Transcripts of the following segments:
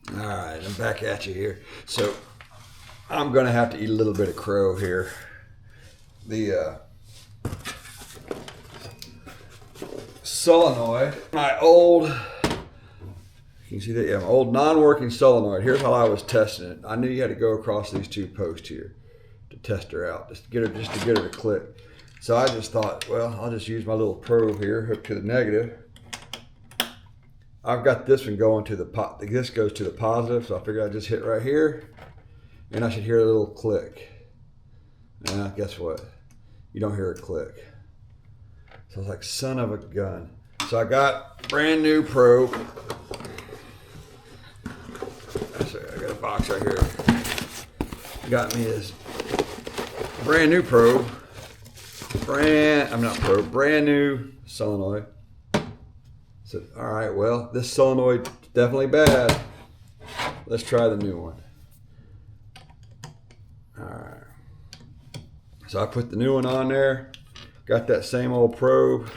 All right, I'm back at you here. So I'm gonna have to eat a little bit of crow here. The solenoid, my old, you can see that, yeah, my old non-working solenoid. Here's how I was testing it. I knew you had to go across these two posts here to test her out, just to get her to click. So I just thought, well, I'll just use my little probe here, hook to the negative. I've got this one going to the this goes to the positive, so I figured I'd just hit right here, and I should hear a little click. Now, guess what? You don't hear a click. So I was like, son of a gun. So I got brand new probe. I got a box right here. Got me this brand new probe. Brand new solenoid. So, all right, well, this solenoid is definitely bad. Let's try the new one. All right. So I put the new one on there. Got that same old probe.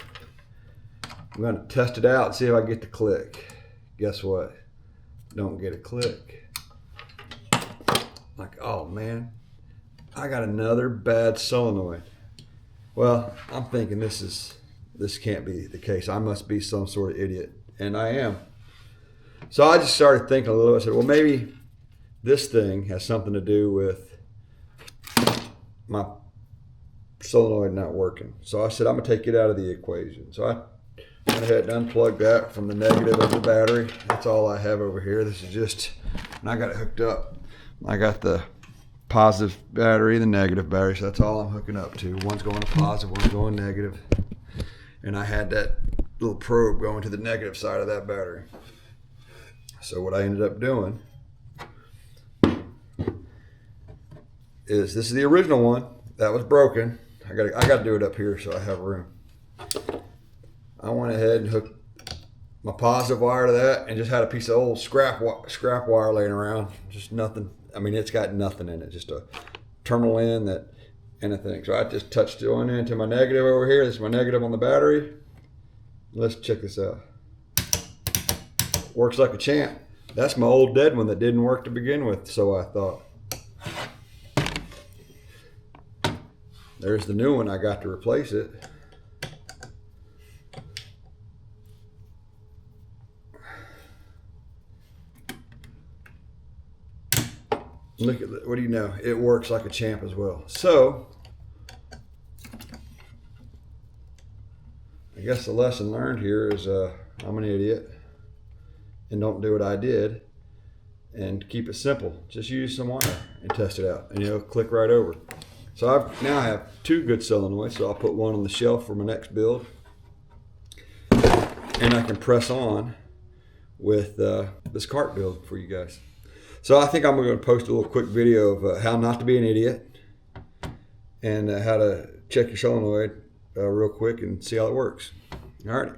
I'm going to test it out and see if I get the click. Guess what? Don't get a click. Like, oh man, I got another bad solenoid. Well, I'm thinking this can't be the case. I must be some sort of idiot, and I am. So I just started thinking a little. I said, well, maybe this thing has something to do with my solenoid not working. So I said, I'm gonna take it out of the equation. So I went ahead and unplugged that from the negative of the battery. That's all I have over here. This is just, and I got it hooked up. I got the positive battery, the negative battery, so that's all I'm hooking up to. One's going to positive, one's going negative. And I had that little probe going to the negative side of that battery. So what I ended up doing is, this is the original one that was broken. I got to do it up here so I have room. I went ahead and hooked my positive wire to that and just had a piece of old scrap wire laying around. Just nothing. I mean, it's got nothing in it. Just a terminal in that and a thing. So I just touched it on into my negative over here. This is my negative on the battery. Let's check this out. Works like a champ. That's my old dead one that didn't work to begin with, so I thought. There's the new one. I got to replace it. Look at that. What do you know? It works like a champ as well. So, I guess the lesson learned here is I'm an idiot and don't do what I did, and keep it simple. Just use some wire and test it out, and you'll click right over. So I now have two good solenoids, so I'll put one on the shelf for my next build, and I can press on with this cart build for you guys. So I think I'm going to post a little quick video of how not to be an idiot and how to check your solenoid real quick and see how it works. All right.